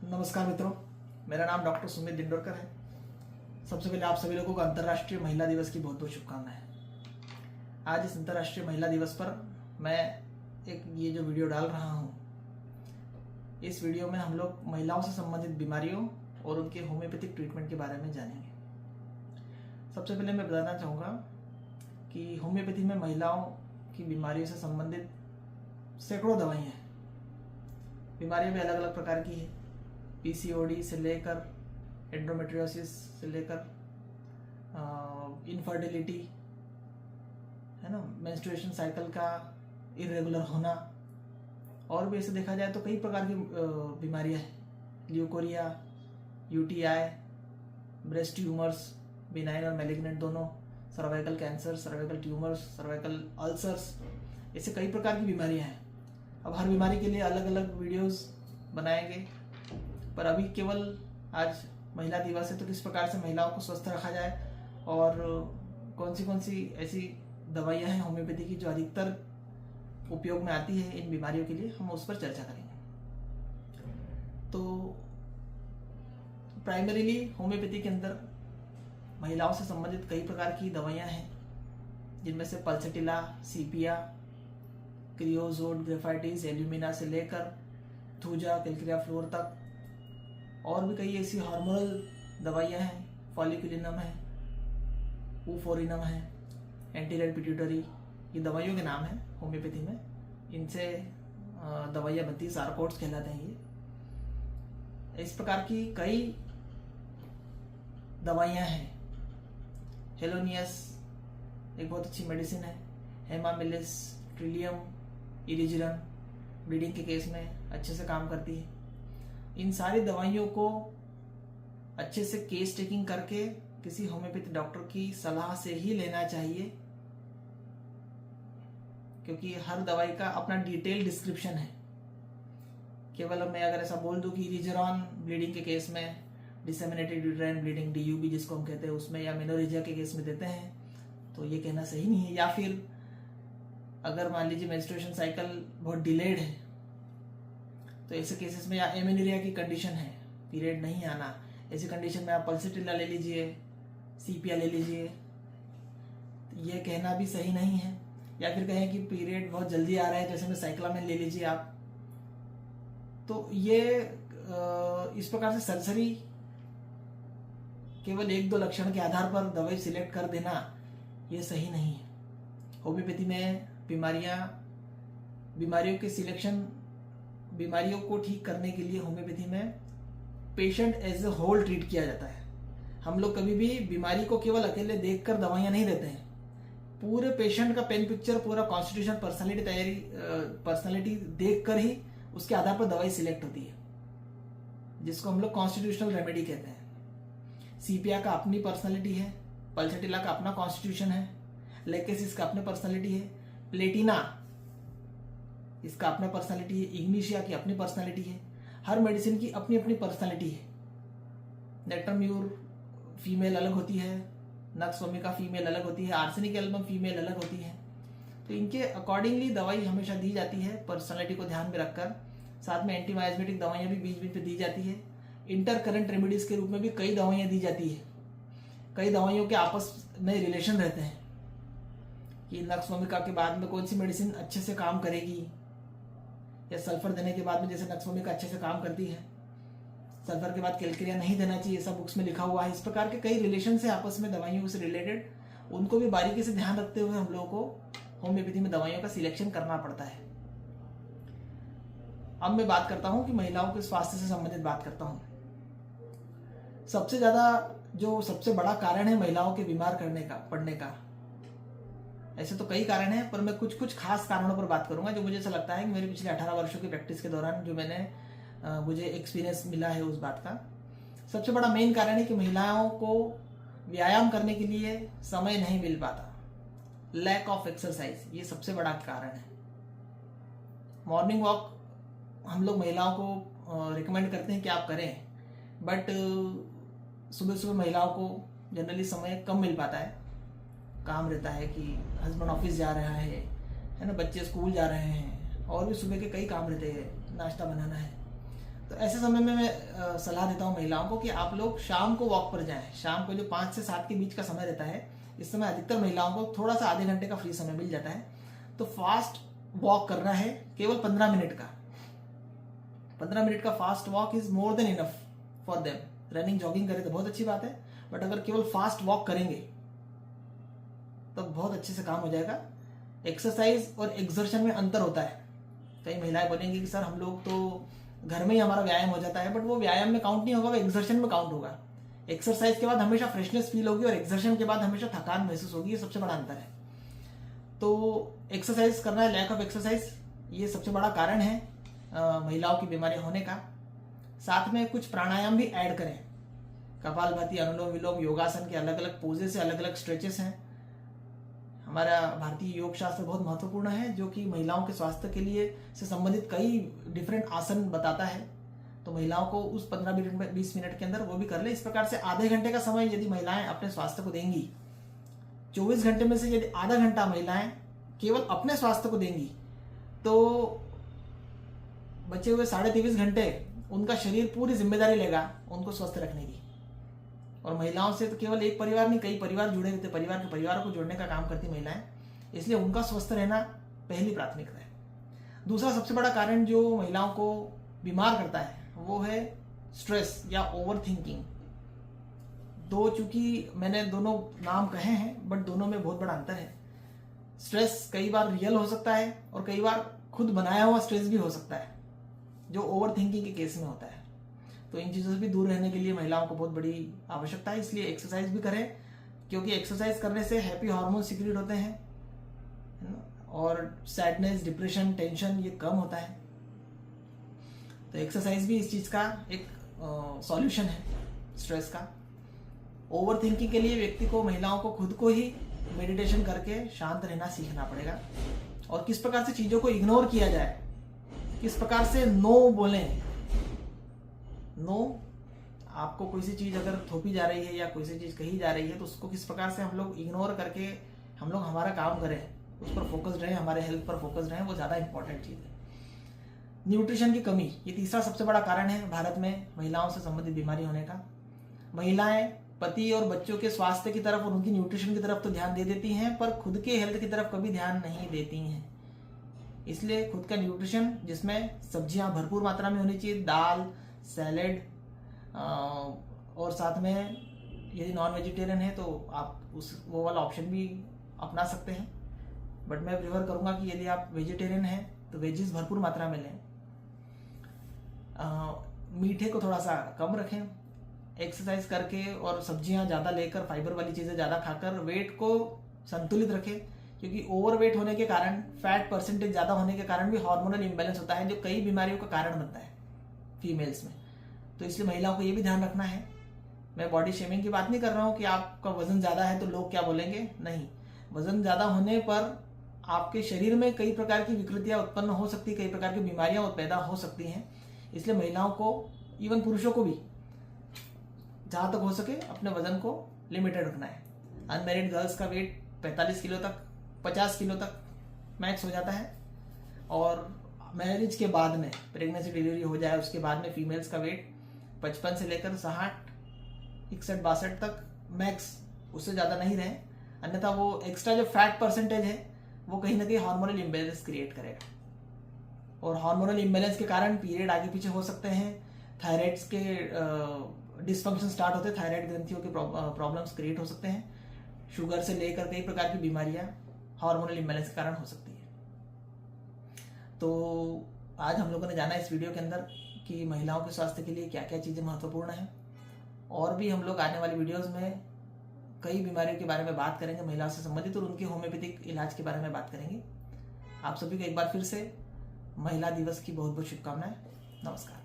नमस्कार मित्रों, मेरा नाम डॉक्टर सुमित दिंडोरकर है। सबसे पहले आप सभी लोगों को अंतर्राष्ट्रीय महिला दिवस की बहुत बहुत शुभकामनाएं। आज इस अंतर्राष्ट्रीय महिला दिवस पर मैं ये जो वीडियो डाल रहा हूँ, इस वीडियो में हम लोग महिलाओं से संबंधित बीमारियों और उनके होम्योपैथिक ट्रीटमेंट के बारे में जानेंगे। सबसे पहले मैं बताना चाहूँगा कि होम्योपैथी में महिलाओं की बीमारियों से संबंधित सैकड़ों दवाइयाँ हैं। बीमारियाँ भी अलग अलग प्रकार की है, पीसीओडी से लेकर एंडोमेट्रियोसिस से लेकर इनफर्टिलिटी, है ना, मेंस्ट्रुएशन साइकिल का इरेगुलर होना, और भी ऐसे देखा जाए तो कई प्रकार की बीमारियां हैं। Leucorrhoea, UTI, breast tumours, benign और मैलिग्नेंट दोनों, cervical cancer, cervical tumours, cervical ulcers, ऐसे कई प्रकार की बीमारियां हैं। अब हर बीमारी के लिए अलग अलग वीडियोस बनाएंगे, पर अभी केवल आज महिला दिवस है तो किस प्रकार से महिलाओं को स्वस्थ रखा जाए और कौन सी ऐसी दवाइयाँ हैं होम्योपैथी की जो अधिकतर उपयोग में आती है इन बीमारियों के लिए, हम उस पर चर्चा करेंगे। तो प्राइमरीली होम्योपैथी के अंदर महिलाओं से संबंधित कई प्रकार की दवाइयाँ हैं, जिनमें से पल्सेटिला, सीपिया, क्रियोजोड, ग्रेफाइटिस, एल्यूमिना से लेकर थूजा, कैल्क्रिया फ्लोर तक, और भी कई ऐसी हार्मोनल दवाइयाँ हैं। फॉलिक्यूलिनम है, ऊफोरिनम है, एंटीरेड पिट्यूटरी, ये दवाइयों के नाम हैं होम्योपैथी में। इनसे दवाइयाँ बनती है, सारकोट्स कहलाते हैं ये। इस प्रकार की कई दवाइयाँ हैं। हेलोनियस एक बहुत अच्छी मेडिसिन है। हेमामिलिस, ट्रिलियम, इरिजिरन ब्लीडिंग के केस में अच्छे से काम करती है। इन सारी दवाइयों को अच्छे से केस टेकिंग करके किसी होम्योपैथी डॉक्टर की सलाह से ही लेना चाहिए, क्योंकि हर दवाई का अपना डिटेल डिस्क्रिप्शन है। केवल मैं अगर ऐसा बोल दूं कि रिजरॉन ब्लीडिंग के केस में, डिसेमिनेटेड यूटेराइन ब्लीडिंग DUB जिसको हम कहते हैं उसमें, या मेनोरेजिया के केस में देते हैं, तो ये कहना सही नहीं है। या फिर अगर मान लीजिए मेंस्ट्रुएशन साइकिल बहुत डिलेड है तो ऐसे केसेस में, या एमेनिरिया की कंडीशन है, पीरियड नहीं आना, ऐसी कंडीशन में आप पल्सेटिला ले लीजिए, सीपिया ले लीजिए, ये कहना भी सही नहीं है। या फिर कहें कि पीरियड बहुत जल्दी आ रहा है, जैसे में साइक्लामेन ले लीजिए आप, तो ये इस प्रकार से सरसरी केवल 1-2 लक्षण के आधार पर दवाई सिलेक्ट कर देना, ये सही नहीं है। होम्योपैथी में बीमारियों के सिलेक्शन, बीमारियों को ठीक करने के लिए होम्योपैथी में patient as a whole treat किया जाता है। हम लोग कभी भी बीमारी को केवल अकेले देखकर दवाइयां नहीं देते हैं। पूरे पेशेंट का पेन पिक्चर, पूरा कॉन्स्टिट्यूशन, पर्सनालिटी देखकर ही उसके आधार पर दवाई सिलेक्ट होती है, जिसको हम लोग कॉन्स्टिट्यूशनल रेमेडी कहते हैं। सीपिया का अपनी पर्सनालिटी है, पल्सेटिला का अपना कॉन्स्टिट्यूशन है, लेकेसिस का अपनी पर्सनालिटी है, प्लेटिना इसका अपना पर्सनालिटी है, इग्निशिया की अपनी पर्सनालिटी है। हर मेडिसिन की अपनी अपनी पर्सनालिटी है। नेक्टरम्यूर फीमेल अलग होती है, नक्स वोमिका फीमेल अलग होती है, आर्सेनिक एल्बम फीमेल अलग होती है। तो इनके अकॉर्डिंगली दवाई हमेशा दी जाती है, पर्सनालिटी को ध्यान में रखकर। साथ में एंटीमाइजमेटिक दवाइयाँ भी बीच बीच पे दी जाती है। इंटरकरेंट रेमेडीज के रूप में भी कई दवाइयाँ दी जाती है। कई दवाइयों के आपस में रिलेशन रहते हैं कि नक्स वोमिका के बाद में कौन सी मेडिसिन अच्छे से काम करेगी, या सल्फर देने के बाद में जैसे नक्स वोमिका अच्छे से काम करती है, सल्फर के बाद कैल्क्रिया नहीं देना चाहिए, सब बुक्स में लिखा हुआ है। इस प्रकार के कई रिलेशन से आपस में दवाइयों से रिलेटेड, उनको भी बारीकी से ध्यान रखते हुए हम लोगों को होम्योपैथी में दवाइयों का सिलेक्शन करना पड़ता है। अब मैं बात करता हूं कि महिलाओं के स्वास्थ्य से संबंधित बात करता हूं। सबसे बड़ा कारण है महिलाओं के बीमार पड़ने का, ऐसे तो कई कारण हैं, पर मैं कुछ खास कारणों पर बात करूंगा जो मुझे ऐसा लगता है कि मेरे पिछले 18 वर्षों की प्रैक्टिस के दौरान जो मुझे एक्सपीरियंस मिला है उस बात का। सबसे बड़ा मेन कारण है कि महिलाओं को व्यायाम करने के लिए समय नहीं मिल पाता। लैक ऑफ एक्सरसाइज, ये सबसे बड़ा कारण है। मॉर्निंग वॉक हम लोग महिलाओं को रिकमेंड करते हैं कि आप करें, बट सुबह महिलाओं को जनरली समय कम मिल पाता है। काम रहता है कि हस्बैंड ऑफिस जा रहा है ना, बच्चे स्कूल जा रहे हैं, और भी सुबह के कई काम रहते हैं, नाश्ता बनाना है। तो ऐसे समय में मैं सलाह देता हूँ महिलाओं को कि आप लोग शाम को वॉक पर जाएं। शाम को जो 5 से 7 के बीच का समय रहता है, इस समय अधिकतर महिलाओं को थोड़ा सा आधे घंटे का फ्री समय मिल जाता है। तो फास्ट वॉक करना है, केवल 15 मिनट का। 15 मिनट का fast walk is more than enough for them. Running jogging करें तो बहुत अच्छी बात है, बट अगर केवल फास्ट वॉक करेंगे तो बहुत अच्छे से काम हो जाएगा। एक्सरसाइज और एक्सर्शन में अंतर होता है। कई महिलाएं बोलेंगी कि सर हम लोग तो घर में ही हमारा व्यायाम हो जाता है, बट वो व्यायाम में काउंट नहीं होगा, वो एक्सर्शन में काउंट होगा। एक्सरसाइज के बाद हमेशा फ्रेशनेस फील होगी और एक्सर्शन के बाद हमेशा थकान महसूस होगी। ये सबसे बड़ा अंतर है। तो एक्सरसाइज करना है, लैक ऑफ एक्सरसाइज, ये सबसे बड़ा कारण है महिलाओं की बीमारी होने का। साथ में कुछ प्राणायाम भी ऐड करें। कपालभाति, अनुलोम विलोम, योगासन के अलग अलग पोजेस है, अलग अलग स्ट्रेचेस हैं। हमारा भारतीय योग शास्त्र बहुत महत्वपूर्ण है, जो कि महिलाओं के स्वास्थ्य के लिए से संबंधित कई डिफरेंट आसन बताता है। तो महिलाओं को उस 15-20 मिनट के अंदर वो भी कर ले। इस प्रकार से आधे घंटे का समय यदि महिलाएं अपने स्वास्थ्य को देंगी, 24 घंटे में से यदि आधा घंटा महिलाएं केवल अपने स्वास्थ्य को देंगी, तो बचे हुए 23.5 घंटे उनका शरीर पूरी जिम्मेदारी लेगा उनको स्वस्थ रखने की। और महिलाओं से तो केवल एक परिवार नहीं, कई परिवार जुड़े रहते, परिवार के परिवारों को जोड़ने का काम करती महिलाएं, इसलिए उनका स्वस्थ रहना पहली प्राथमिकता है। दूसरा सबसे बड़ा कारण जो महिलाओं को बीमार करता है वो है स्ट्रेस या ओवर थिंकिंग। चूंकि मैंने दोनों नाम कहे हैं, बट दोनों में बहुत बड़ा अंतर है। स्ट्रेस कई बार रियल हो सकता है और कई बार खुद बनाया हुआ स्ट्रेस भी हो सकता है, जो ओवर थिंकिंग के केस में होता है। तो इन चीज़ों से भी दूर रहने के लिए महिलाओं को बहुत बड़ी आवश्यकता है। इसलिए एक्सरसाइज भी करें, क्योंकि एक्सरसाइज करने से हैप्पी हार्मोन सिक्रीट होते हैं और सैडनेस, डिप्रेशन, टेंशन ये कम होता है। तो एक्सरसाइज भी इस चीज़ का एक सॉल्यूशन है स्ट्रेस का। ओवर थिंकिंग के लिए व्यक्ति को, महिलाओं को खुद को ही मेडिटेशन करके शांत रहना सीखना पड़ेगा। और किस प्रकार से चीज़ों को इग्नोर किया जाए, किस प्रकार से नो बोलें। नो, आपको कोई सी चीज अगर थोपी जा रही है या कोई सी चीज कही जा रही है, तो उसको किस प्रकार से हम लोग इग्नोर करके हम लोग हमारा काम करें, उस पर फोकस रहें, हमारे हेल्थ पर फोकस रहें, वो ज्यादा इंपॉर्टेंट चीज है। न्यूट्रिशन की कमी, ये तीसरा सबसे बड़ा कारण है भारत में महिलाओं से संबंधित बीमारी होने का। महिलाएं पति और बच्चों के स्वास्थ्य की तरफ और उनकी न्यूट्रिशन की तरफ तो ध्यान दे देती हैं, पर खुद के हेल्थ की तरफ कभी ध्यान नहीं देती हैं। इसलिए खुद का न्यूट्रिशन, जिसमें सब्जियां भरपूर मात्रा में होनी चाहिए, दाल, सैलेड, और साथ में यदि नॉन वेजिटेरियन है तो आप वो वाला ऑप्शन भी अपना सकते हैं। बट मैं प्रेफर करूंगा कि यदि आप वेजिटेरियन हैं तो वेजिस भरपूर मात्रा में लें। मीठे को थोड़ा सा कम रखें। एक्सरसाइज करके और सब्जियां ज़्यादा लेकर, फाइबर वाली चीज़ें ज़्यादा खाकर वेट को संतुलित रखें, क्योंकि ओवरवेट होने के कारण, फैट परसेंटेज ज़्यादा होने के कारण भी हार्मोनल इम्बैलेंस होता है, जो कई बीमारियों का कारण बनता है फीमेल्स में। तो इसलिए महिलाओं को ये भी ध्यान रखना है। मैं बॉडी शेमिंग की बात नहीं कर रहा हूँ कि आपका वजन ज़्यादा है तो लोग क्या बोलेंगे, नहीं। वजन ज़्यादा होने पर आपके शरीर में कई प्रकार की विकृतियाँ उत्पन्न हो सकती, कई प्रकार की बीमारियाँ पैदा हो सकती हैं। इसलिए महिलाओं को, इवन पुरुषों को भी, जहाँ तक हो सके अपने वजन को लिमिटेड रखना है। अनमैरिड गर्ल्स का वेट 45 किलो तक, 50 किलो तक मैक्स हो जाता है। और मैरिज के बाद में, प्रेगनेंसी डिलीवरी हो जाए उसके बाद में फीमेल्स का वेट 55 से लेकर 60, 61, 62 तक मैक्स, उससे ज़्यादा नहीं रहे। अन्यथा वो एक्स्ट्रा जो फैट परसेंटेज है वो कहीं ना कहीं हार्मोनल इम्बैलेंस क्रिएट करेगा। और हार्मोनल इम्बैलेंस के कारण पीरियड आगे पीछे हो सकते हैं, थायराइड्स के डिसफंक्शन स्टार्ट होते हैं, थायराइड ग्रंथियों के प्रॉब्लम्स क्रिएट हो सकते हैं। शुगर से लेकर कई प्रकार की बीमारियां हार्मोनल इम्बैलेंस के कारण हो सकती है। तो आज हम लोगों ने जाना इस वीडियो के अंदर कि महिलाओं के स्वास्थ्य के लिए क्या क्या चीज़ें महत्वपूर्ण हैं। और भी हम लोग आने वाली वीडियोस में कई बीमारियों के बारे में बात करेंगे महिलाओं से संबंधित, और उनके होम्योपैथिक इलाज के बारे में बात करेंगे। आप सभी को एक बार फिर से महिला दिवस की बहुत बहुत शुभकामनाएं। नमस्कार।